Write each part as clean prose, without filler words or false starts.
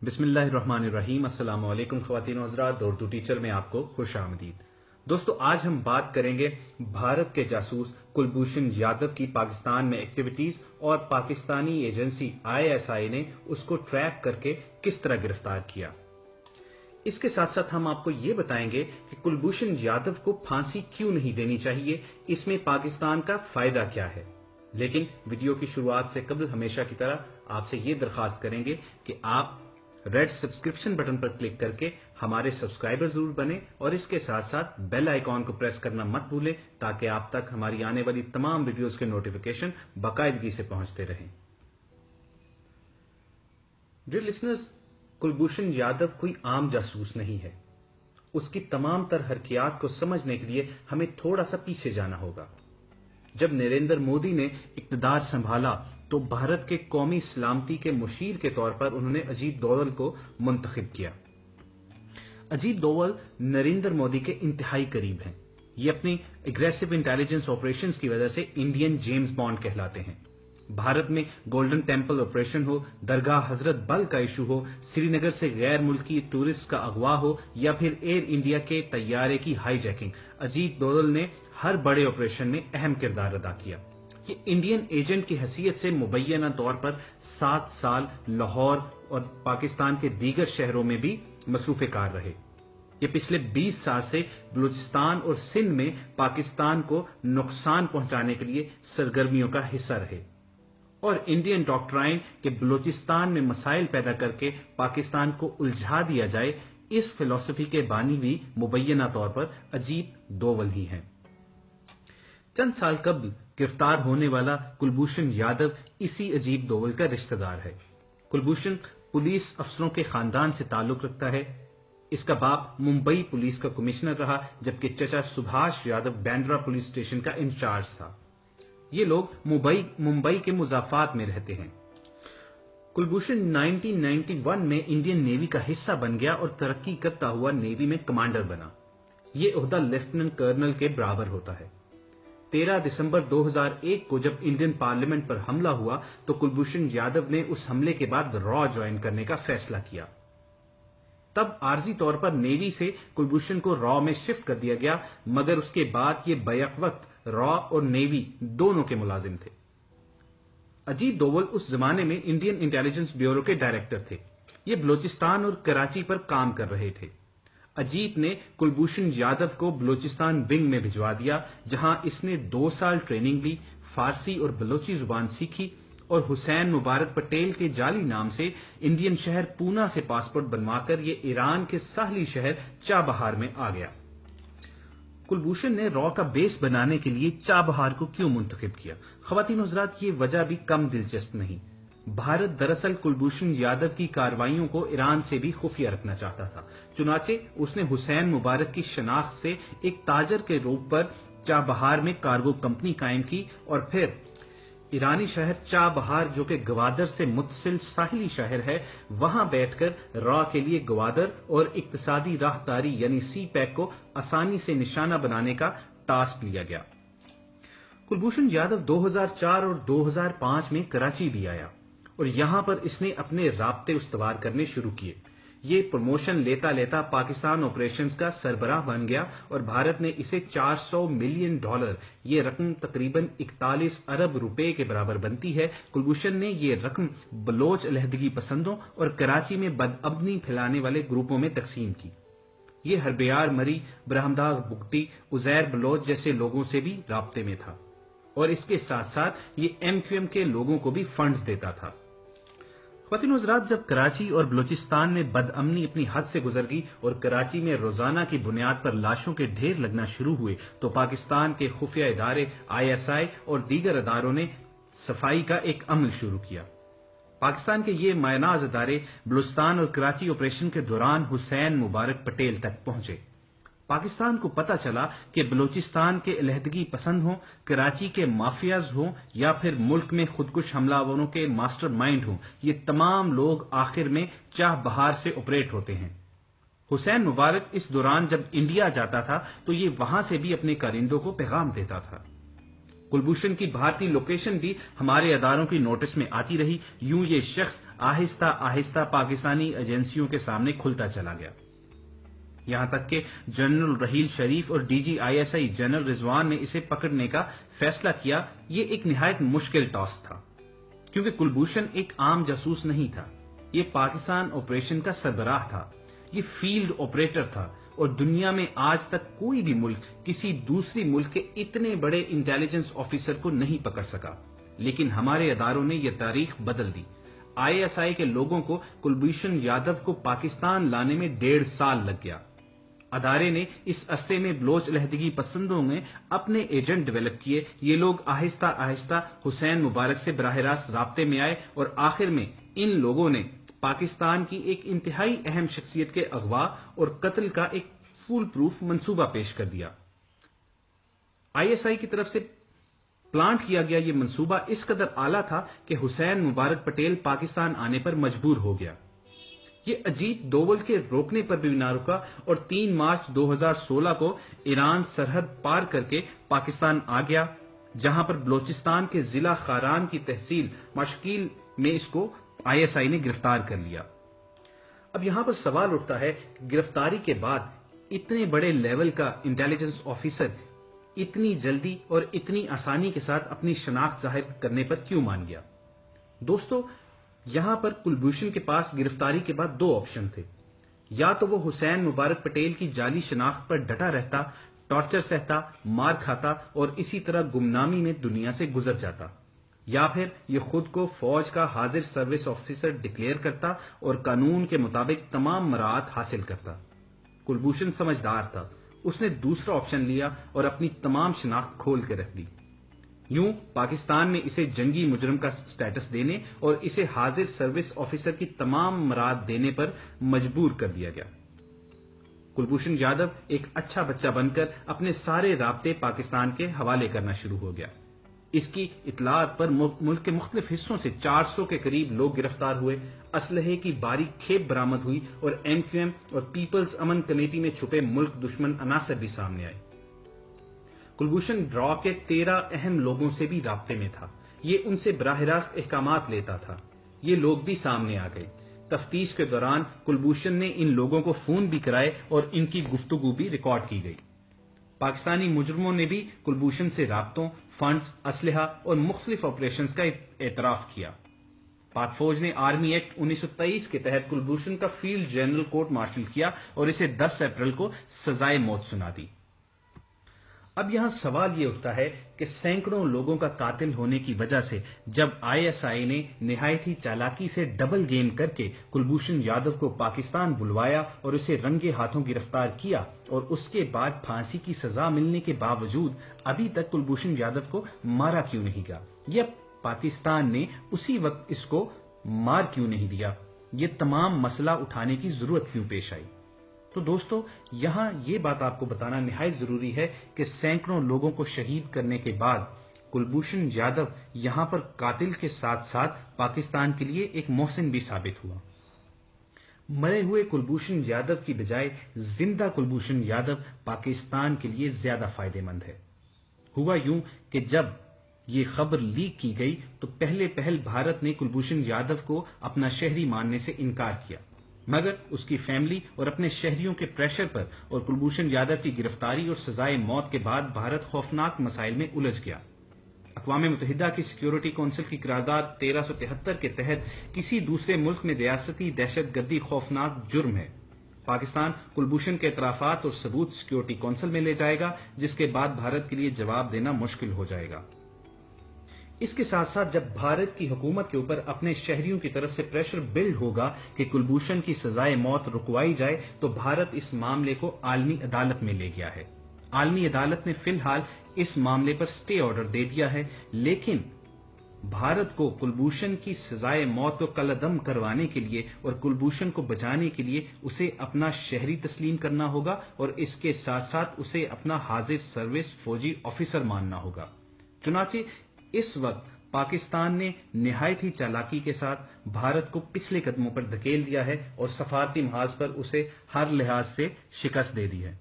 بسم اللہ الرحمن الرحیم۔ السلام علیکم خواتین و حضرات، اردو ٹیچر میں آپ کو خوش آمدید۔ دوستو، آج ہم بات کریں گے بھارت کے جاسوس کلبھوشن یادو کی پاکستان میں ایکٹیویٹیز اور پاکستانی ایجنسی ISI نے اس کو ٹریک کر کے کس طرح گرفتار کیا۔ اس کے ساتھ ساتھ ہم آپ کو یہ بتائیں گے کہ کلبھوشن یادو کو پھانسی کیوں نہیں دینی چاہیے، اس میں پاکستان کا فائدہ کیا ہے۔ لیکن ویڈیو کی شروعات سے قبل ہمیشہ کی طرح آپ سے یہ درخواست کریں گے کہ آپ ریڈ سبسکرپشن بٹن پر کلک کر کے ہمارے سبسکرائبر ضرور بنیں اور اس کے ساتھ ساتھ بیل آئیکن کو پریس کرنا مت بھولیں تاکہ آپ تک ہماری آنے والی تمام ویڈیوز کے نوٹیفیکیشن باقاعدگی سے پہنچتے رہیں۔ ڈیئر لسنرز، کلبھوشن یادو کوئی عام جاسوس نہیں ہے۔ اس کی تمام تر حرکیات کو سمجھنے کے لیے ہمیں تھوڑا سا پیچھے جانا ہوگا۔ جب نریندر مودی نے اقتدار سنبھالا تو بھارت کے قومی سلامتی کے مشیر کے طور پر انہوں نے اجیت ڈوول کو منتخب کیا۔ اجیت ڈوول نریندر مودی کے انتہائی قریب ہیں۔ یہ اپنی اگریسو انٹیلیجنس آپریشنز کی وجہ سے انڈین جیمز بانڈ کہلاتے ہیں۔ بھارت میں گولڈن ٹیمپل آپریشن ہو، درگاہ حضرت بل کا ایشو ہو، سری نگر سے غیر ملکی ٹورسٹ کا اغوا ہو یا پھر ایئر انڈیا کے طیارے کی ہائی جیکنگ، اجیت ڈوول نے ہر بڑے آپریشن میں اہم کردار ادا کیا۔ یہ انڈین ایجنٹ کی حیثیت سے مبینہ طور پر 7 سال لاہور اور پاکستان کے دیگر شہروں میں بھی مصروف کار رہے۔ یہ پچھلے 20 سال سے بلوچستان اور سندھ میں پاکستان کو نقصان پہنچانے کے لیے سرگرمیوں کا حصہ رہے، اور انڈین ڈاکٹرائن کہ بلوچستان میں مسائل پیدا کر کے پاکستان کو الجھا دیا جائے، اس فلسفی کے بانی بھی مبینہ طور پر اجیت ڈوول ہی ہیں۔ چند سال قبل گرفتار ہونے والا کلبھوشن یادو اسی اجیت ڈوول کا رشتہ دار ہے۔ کلبھوشن پولیس افسروں کے خاندان سے تعلق رکھتا ہے۔ اس کا باپ ممبئی پولیس کا کمشنر رہا، جبکہ چچا سبھاش یادو بیندرا پولیس اسٹیشن کا انچارج تھا۔ یہ لوگ ممبئی کے مضافات میں رہتے ہیں۔ کلبھوشن 1991 میں انڈین نیوی کا حصہ بن گیا اور ترقی کرتا ہوا نیوی میں کمانڈر بنا۔ یہ عہدہ لیفٹیننٹ کرنل کے برابر ہوتا ہے۔ 13 دسمبر 2001 کو جب انڈین پارلیمنٹ پر حملہ ہوا تو کلبھوشن یادو نے اس حملے کے بعد را جوائن کرنے کا فیصلہ کیا۔ تب عارضی طور پر نیوی سے کلبھوشن کو را میں شفٹ کر دیا گیا، مگر اس کے بعد یہ بیک وقت را اور نیوی دونوں کے ملازم تھے۔ اجیت ڈوول اس زمانے میں انڈین انٹیلیجنس بیورو کے ڈائریکٹر تھے۔ یہ بلوچستان اور کراچی پر کام کر رہے تھے۔ اجیت نے کلبھوشن یادو کو بلوچستان ونگ میں بھجوا دیا، جہاں اس نے 2 سال ٹریننگ لی، فارسی اور بلوچی زبان سیکھی اور حسین مبارک پٹیل کے جعلی نام سے انڈین شہر پونا سے پاسپورٹ بنوا کر یہ ایران کے ساحلی شہر چابہار میں آ گیا۔ کلبھوشن نے را کا بیس بنانے کے لیے چابہار کو کیوں منتخب کیا؟ خواتین و حضرات، یہ وجہ بھی کم دلچسپ نہیں۔ بھارت دراصل کلبھوشن یادو کی کارروائیوں کو ایران سے بھی خفیہ رکھنا چاہتا تھا، چنانچہ اس نے حسین مبارک کی شناخت سے ایک تاجر کے روپ پر چابہار میں کارگو کمپنی قائم کی اور پھر ایرانی شہر چابہار، جو کہ گوادر سے متصل ساحلی شہر ہے، وہاں بیٹھ کر را کے لیے گوادر اور اقتصادی راہداری یعنی سی پیک کو آسانی سے نشانہ بنانے کا ٹاسک لیا گیا۔ کلبھوشن یادو 2004 اور 2005 میں کراچی بھی آیا اور یہاں پر اس نے اپنے رابطے استوار کرنے شروع کیے۔ یہ پروموشن لیتا لیتا پاکستان آپریشنز کا سربراہ بن گیا اور بھارت نے اسے $400 ملین، یہ رقم تقریباً 41 ارب روپے کے برابر بنتی ہے۔ کلبھوشن نے یہ رقم بلوچ علیحدگی پسندوں اور کراچی میں بدامنی پھیلانے والے گروپوں میں تقسیم کی۔ یہ ہربیار مری، برہمداغ بگٹی، عزیر بلوچ جیسے لوگوں سے بھی رابطے میں تھا، اور اس کے ساتھ ساتھ یہ MQM کے لوگوں کو بھی فنڈز دیتا تھا۔ خواتین و حضرات، جب کراچی اور بلوچستان میں بدامنی اپنی حد سے گزر گئی اور کراچی میں روزانہ کی بنیاد پر لاشوں کے ڈھیر لگنا شروع ہوئے تو پاکستان کے خفیہ ادارے ISI اور دیگر اداروں نے صفائی کا ایک عمل شروع کیا۔ پاکستان کے یہ مائناز ادارے بلوچستان اور کراچی آپریشن کے دوران حسین مبارک پٹیل تک پہنچے۔ پاکستان کو پتہ چلا کہ بلوچستان کے علیحدگی پسند ہوں، کراچی کے مافیاز ہوں یا پھر ملک میں خودکش حملہ آوروں کے ماسٹر مائنڈ ہوں، یہ تمام لوگ آخر میں چابہار سے آپریٹ ہوتے ہیں۔ حسین مبارک اس دوران جب انڈیا جاتا تھا تو یہ وہاں سے بھی اپنے کارندوں کو پیغام دیتا تھا۔ کلبھوشن کی بھارتی لوکیشن بھی ہمارے اداروں کی نوٹس میں آتی رہی. یوں یہ شخص آہستہ آہستہ پاکستانی ایجنسیوں کے سامنے کھلتا چلا گیا. یہاں تک کہ جنرل رحیل شریف اور D G I S I general Rizwan نے اسے پکڑنے کا فیصلہ کیا. یہ ایک نہایت مشکل ٹاس تھا کیونکہ کلبھوشن ایک عام جاسوس نہیں تھا. یہ پاکستان آپریشن کا سربراہ تھا. یہ فیلڈ آپریٹر تھا اور دنیا میں آج تک کوئی بھی ملک کسی دوسری ملک کے اتنے بڑے انٹیلیجنس آفیسر کو نہیں پکڑ سکا. لیکن ہمارے اداروں نے یہ تاریخ بدل دی. آئی ایس آئی کے لوگوں کو کلبھوشن یادو کو پاکستان لانے میں 1.5 سال لگ گیا. ادارے نے اس عرصے میں بلوچ علیحدگی پسندوں میں اپنے ایجنٹ ڈیولپ کیے. یہ لوگ آہستہ آہستہ حسین مبارک سے براہ راست رابطے میں آئے اور آخر میں ان لوگوں نے پاکستان کی ایک انتہائی اہم شخصیت کے اغوا اور قتل کا ایک فول پروف منصوبہ پیش کر دیا. آئی ایس آئی کی طرف سے پلانٹ کیا گیا یہ منصوبہ اس قدر اعلیٰ تھا کہ حسین مبارک پٹیل پاکستان آنے پر مجبور ہو گیا. یہ عجیب دوول کے روکنے پر بھی نہ رکا اور 3 مارچ 2016 کو ایران سرحد پار کر کے پاکستان آ گیا، جہاں پر بلوچستان کے ضلع خاران کی تحصیل مشکیل میں اس کو آئی ایس آئی نے گرفتار کر لیا. اب یہاں پر سوال اٹھتا ہے کہ گرفتاری کے بعد اتنے بڑے لیول کا انٹیلیجنس آفیسر اتنی جلدی اور اتنی آسانی کے ساتھ اپنی شناخت ظاہر کرنے پر کیوں مان گیا؟ دوستو، یہاں پر کلبھوشن کے پاس گرفتاری کے بعد 2 آپشن تھے. یا تو وہ حسین مبارک پٹیل کی جعلی شناخت پر ڈٹا رہتا، ٹارچر سہتا، مار کھاتا اور اسی طرح گمنامی میں دنیا سے گزر جاتا، یا پھر یہ خود کو فوج کا حاضر سروس آفیسر ڈکلیئر کرتا اور قانون کے مطابق تمام مراعات حاصل کرتا. کلبھوشن سمجھدار تھا. اس نے دوسرا آپشن لیا اور اپنی تمام شناخت کھول کے رکھ دی. یوں پاکستان میں اسے جنگی مجرم کا سٹیٹس دینے اور اسے حاضر سروس آفیسر کی تمام مراعات دینے پر مجبور کر دیا گیا. کلبھوشن یادو ایک اچھا بچہ بن کر اپنے سارے رابطے پاکستان کے حوالے کرنا شروع ہو گیا. اس کی اطلاعات پر ملک کے مختلف حصوں سے 400 کے قریب لوگ گرفتار ہوئے. اسلحے کی باریک کھیپ برآمد ہوئی اور ایم کیو ایم اور پیپلز امن کمیٹی میں چھپے ملک دشمن عناصر بھی سامنے آئے. کلبھوشن را کے 13 اہم لوگوں سے بھی رابطے میں تھا. یہ ان سے براہ راست احکامات لیتا تھا. یہ لوگ بھی سامنے آ گئے. تفتیش کے دوران کلبھوشن نے ان لوگوں کو فون بھی کرائے اور ان کی گفتگو بھی ریکارڈ کی گئی. پاکستانی مجرموں نے بھی کلبھوشن سے رابطوں، فنڈز، اسلحہ اور مختلف آپریشنز کا اعتراف کیا. پاک فوج نے آرمی ایکٹ 1923 کے تحت کلبھوشن کا فیلڈ جنرل کورٹ مارشل کیا اور اسے 10 اپریل کو سزائے موت سنا دی. اب یہاں سوال یہ اٹھتا ہے کہ سینکڑوں لوگوں کا قاتل ہونے کی وجہ سے جب آئی ایس آئی نے نہایت ہی چالاکی سے ڈبل گیم کر کے کلبھوشن یادو کو پاکستان بلوایا اور اسے رنگے ہاتھوں گرفتار کیا اور اس کے بعد پھانسی کی سزا ملنے کے باوجود ابھی تک کلبھوشن یادو کو مارا کیوں نہیں گیا؟ یا پاکستان نے اسی وقت اس کو مار کیوں نہیں دیا؟ یہ تمام مسئلہ اٹھانے کی ضرورت کیوں پیش آئی؟ تو دوستو، یہاں یہ بات آپ کو بتانا نہایت ضروری ہے کہ سینکڑوں لوگوں کو شہید کرنے کے بعد کلبھوشن یادو یہاں پر قاتل کے ساتھ ساتھ پاکستان کے لیے ایک محسن بھی ثابت ہوا. مرے ہوئے کلبھوشن یادو کی بجائے زندہ کلبھوشن یادو پاکستان کے لیے زیادہ فائدہ مند ہے. ہوا یوں کہ جب یہ خبر لیک کی گئی تو پہل بھارت نے کلبھوشن یادو کو اپنا شہری ماننے سے انکار کیا، مگر اس کی فیملی اور اپنے شہریوں کے پریشر پر اور کلبھوشن یادو کی گرفتاری اور سزائے موت کے بعد بھارت خوفناک مسائل میں الجھ گیا. اقوام متحدہ کی سیکیورٹی کونسل کی قرارداد 1373 کے تحت کسی دوسرے ملک میں ریاستی دہشت گردی خوفناک جرم ہے. پاکستان کلبھوشن کے اعترافات اور ثبوت سیکیورٹی کونسل میں لے جائے گا، جس کے بعد بھارت کے لیے جواب دینا مشکل ہو جائے گا. اس کے ساتھ ساتھ جب بھارت کی حکومت کے اوپر اپنے شہریوں کی طرف سے پریشر بلڈ ہوگا کہ کلبھوشن کی سزائے موت رکوائی جائے تو بھارت اس معاملے کو عالمی عدالت میں لے گیا ہے. عالمی عدالت نے فی الحال اس معاملے پر سٹے آرڈر دے دیا ہے، لیکن بھارت کو کلبھوشن کی سزائے موت کو کالعدم کروانے کے لیے اور کلبھوشن کو بچانے کے لیے اسے اپنا شہری تسلیم کرنا ہوگا اور اس کے ساتھ ساتھ اسے اپنا حاضر سروس فوجی آفیسر ماننا ہوگا. چنانچہ اس وقت پاکستان نے نہایت ہی چالاکی کے ساتھ بھارت کو پچھلے قدموں پر دھکیل دیا ہے اور سفارتی محاذ پر اسے ہر لحاظ سے شکست دے دی ہے.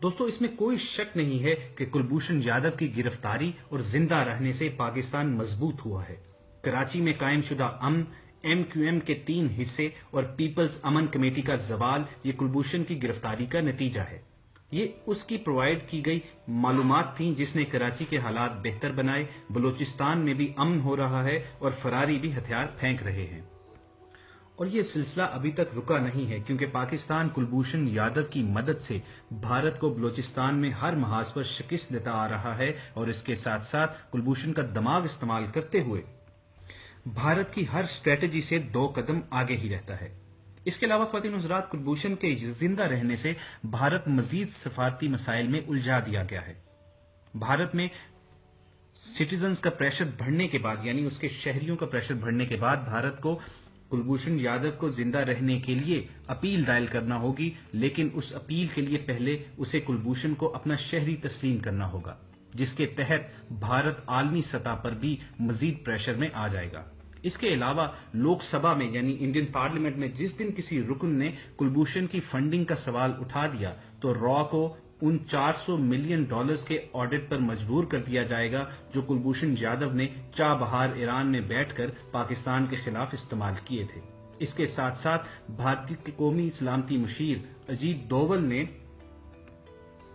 دوستو اس میں کوئی شک نہیں ہے کہ کلبھوشن یادو کی گرفتاری اور زندہ رہنے سے پاکستان مضبوط ہوا ہے۔ کراچی میں قائم شدہ امن، ایم کیو ایم کے 3 حصے اور پیپلز امن کمیٹی کا زوال یہ کلبھوشن کی گرفتاری کا نتیجہ ہے۔ یہ اس کی پرووائڈ کی گئی معلومات تھیں جس نے کراچی کے حالات بہتر بنائے۔ بلوچستان میں بھی امن ہو رہا ہے اور فراری بھی ہتھیار پھینک رہے ہیں۔ اور یہ سلسلہ ابھی تک رکا نہیں ہے کیونکہ پاکستان کلبھوشن یادو کی مدد سے بھارت کو بلوچستان میں ہر محاذ پر شکست دیتا آ رہا ہے اور اس کے ساتھ ساتھ کلبھوشن کا دماغ استعمال کرتے ہوئے بھارت کی ہر اسٹریٹجی سے 2 قدم آگے ہی رہتا ہے۔ اس کے علاوہ خواتین و حضرات، کلبھوشن کے زندہ رہنے سے بھارت مزید سفارتی مسائل میں الجھا دیا گیا ہے۔ بھارت میں سٹیزنز کا پریشر بڑھنے کے بعد، یعنی اس کے شہریوں کا پریشر بڑھنے کے بعد، بھارت کو کلبھوشن یادو کو زندہ رہنے کے لیے اپیل دائر کرنا ہوگی، لیکن اس اپیل کے لیے پہلے اسے کلبھوشن کو اپنا شہری تسلیم کرنا ہوگا، جس کے تحت بھارت عالمی سطح پر بھی مزید پریشر میں آ جائے گا۔ اس کے علاوہ لوک سبھا میں یعنی انڈین پارلیمنٹ میں جس دن کسی رکن نے کلبھوشن کی فنڈنگ کا سوال اٹھا دیا تو را کو ان $400 ملین کے آڈٹ پر مجبور کر دیا جائے گا جو کلبھوشن یادو نے چابہار ایران میں بیٹھ کر پاکستان کے خلاف استعمال کیے تھے۔ اس کے ساتھ ساتھ بھارتی قومی سلامتی مشیر اجیت ڈوول نے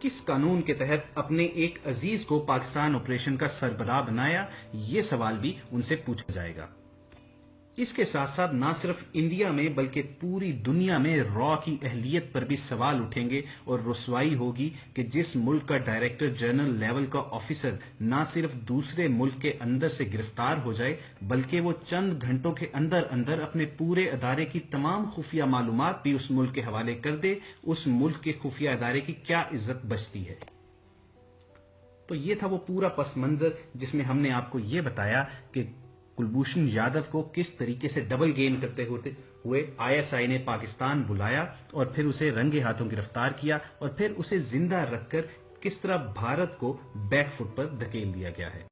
کس قانون کے تحت اپنے ایک عزیز کو پاکستان آپریشن کا سربراہ بنایا، یہ سوال بھی ان سے پوچھا جائے گا۔ اس کے ساتھ ساتھ نہ صرف انڈیا میں بلکہ پوری دنیا میں را کی اہلیت پر بھی سوال اٹھیں گے اور رسوائی ہوگی کہ جس ملک کا ڈائریکٹر جنرل لیول کا آفیسر نہ صرف دوسرے ملک کے اندر سے گرفتار ہو جائے بلکہ وہ چند گھنٹوں کے اندر اندر اپنے پورے ادارے کی تمام خفیہ معلومات بھی اس ملک کے حوالے کر دے، اس ملک کے خفیہ ادارے کی کیا عزت بچتی ہے۔ تو یہ تھا وہ پورا پس منظر جس میں ہم نے آپ کو یہ بتایا کہ کلبھوشن یادو کو کس طریقے سے ڈبل گیم کرتے ہوئے ISI نے پاکستان بلایا اور پھر اسے رنگے ہاتھوں گرفتار کیا اور پھر اسے زندہ رکھ کر کس طرح بھارت کو بیک فٹ پر دھکیل دیا گیا ہے۔